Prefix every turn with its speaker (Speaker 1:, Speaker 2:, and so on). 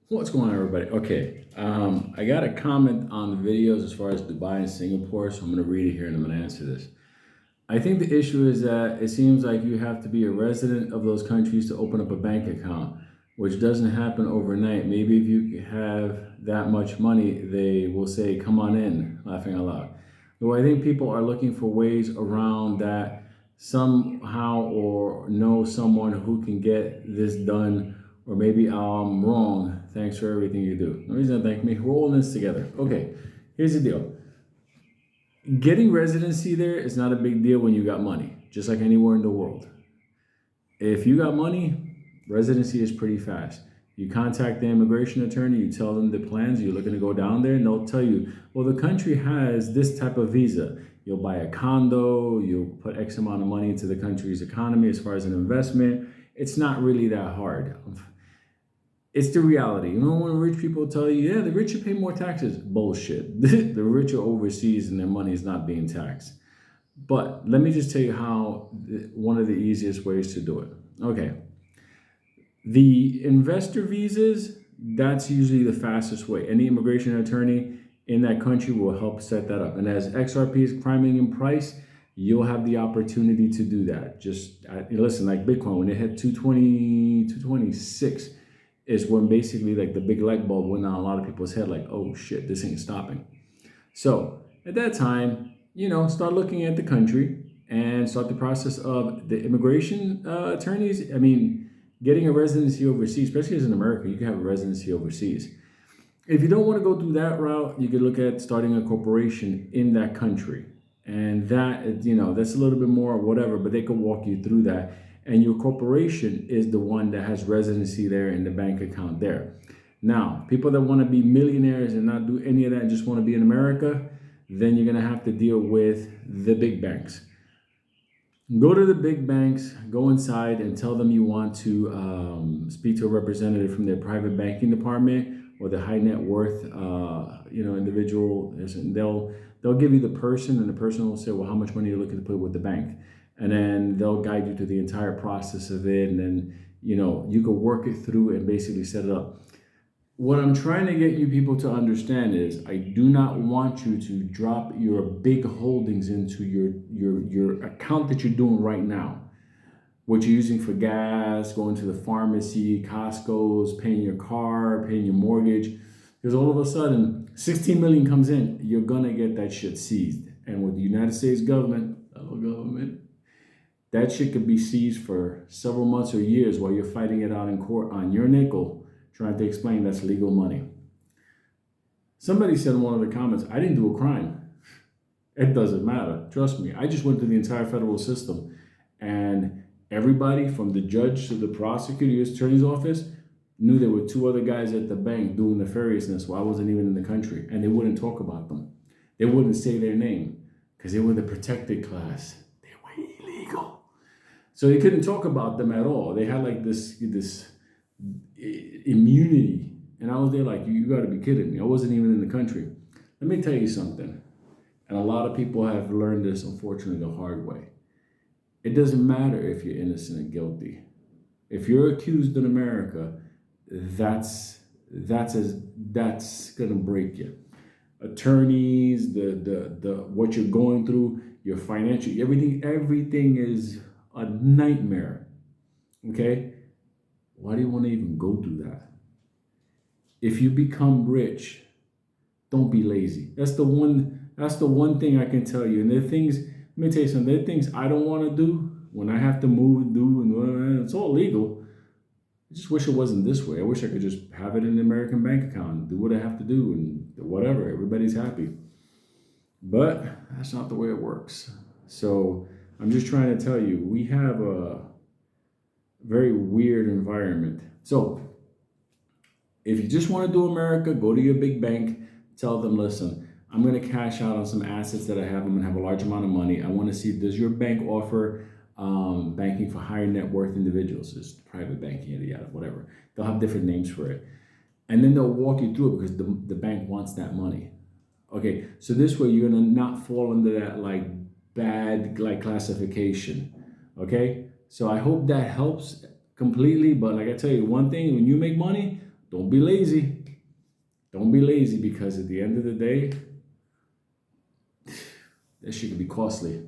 Speaker 1: What's going on, everybody? Okay, I got a comment on the videos as far as Dubai and Singapore, so I'm going to read it here and I'm going to answer this. I think the issue is that it seems like you have to be a resident of those countries to open up a bank account, which doesn't happen overnight. Maybe if you have that much money, they will say, "Come on in," laughing out loud. Though I think people are looking for ways around that somehow or know someone who can get this done, or maybe I'm wrong. Thanks for everything you do. No reason to thank me. We're all in this together. Okay, here's the deal. Getting residency there is not a big deal when you got money, just like anywhere in the world. If you got money, residency is pretty fast. You contact the immigration attorney, you tell them the plans, you're looking to go down there, and they'll tell you, well, the country has this type of visa. You'll buy a condo, you'll put X amount of money into the country's economy as far as an investment. It's not really that hard. It's the reality. You know, when rich people tell you, yeah, the rich pay more taxes, bullshit. The rich are overseas and their money is not being taxed. But let me just tell you how one of the easiest ways to do it. Okay, the investor visas, that's usually the fastest way. Any immigration attorney in that country will help set that up. And as XRP is climbing in price, you'll have the opportunity to do that. Just listen, like Bitcoin, when it hit 220, 226, is when basically like the big light bulb went on a lot of people's head, like, oh shit, this ain't stopping. So at that time, start looking at the country and start the process of the immigration attorneys. I mean, getting a residency overseas, especially as an American, you can have a residency overseas. If you don't want to go through that route, you could look at starting a corporation in that country. And that, that's a little bit more whatever, but they could walk you through that. And your corporation is the one that has residency there in the bank account there. Now, people that want to be millionaires and not do any of that and just want to be in America, then you're going to have to deal with the big banks. Go to the big banks, go inside and tell them you want to speak to a representative from their private banking department or the high net worth, individual. And they'll give you the person, and the person will say, well, how much money are you looking to put with the bank? And then they'll guide you to the entire process of it. And then, you can work it through and basically set it up. What I'm trying to get you people to understand is I do not want you to drop your big holdings into your account that you're doing right now, what you're using for gas, going to the pharmacy, Costco's, paying your car, paying your mortgage. Because all of a sudden, 16 million comes in, you're gonna get that shit seized. And with the United States government, federal government, that shit could be seized for several months or years while you're fighting it out in court on your nickel, trying to explain that's legal money. Somebody said in one of the comments, I didn't do a crime. It doesn't matter. Trust me. I just went through the entire federal system. And everybody from the judge to the prosecutor, U.S. Attorney's Office, knew there were two other guys at the bank doing nefariousness while I wasn't even in the country. And they wouldn't talk about them. They wouldn't say their name because they were the protected class. They were illegal. So they couldn't talk about them at all. They had like this immunity. And I was there like, you got to be kidding me. I wasn't even in the country. Let me tell you something. And a lot of people have learned this, unfortunately, the hard way. It doesn't matter if you're innocent and guilty. If you're accused in America, that's gonna break you. Attorneys, the what you're going through, your financial, everything is a nightmare. Okay? Why do you want to even go through that? If you become rich, don't be lazy. That's the one thing I can tell you. And there are things, let me tell you something, there are things I don't want to do when I have to move and do, and it's all legal. I just wish it wasn't this way. I wish I could just have it in an American bank account, do what I have to do, and whatever, everybody's happy. But that's not the way it works. So I'm just trying to tell you, we have a very weird environment. So if you just want to do America, go to your big bank, tell them, listen, I'm going to cash out on some assets that I have. I'm going to have a large amount of money. I want to see, does your bank offer banking for higher net worth individuals? It's private banking, yada, yada, whatever. They'll have different names for it. And then they'll walk you through it because the bank wants that money. Okay, so this way you're going to not fall under that like bad like classification. Okay, so I hope that helps completely. But like I tell you, one thing, when you make money, don't be lazy. Don't be lazy, because at the end of the day, this shit could be costly.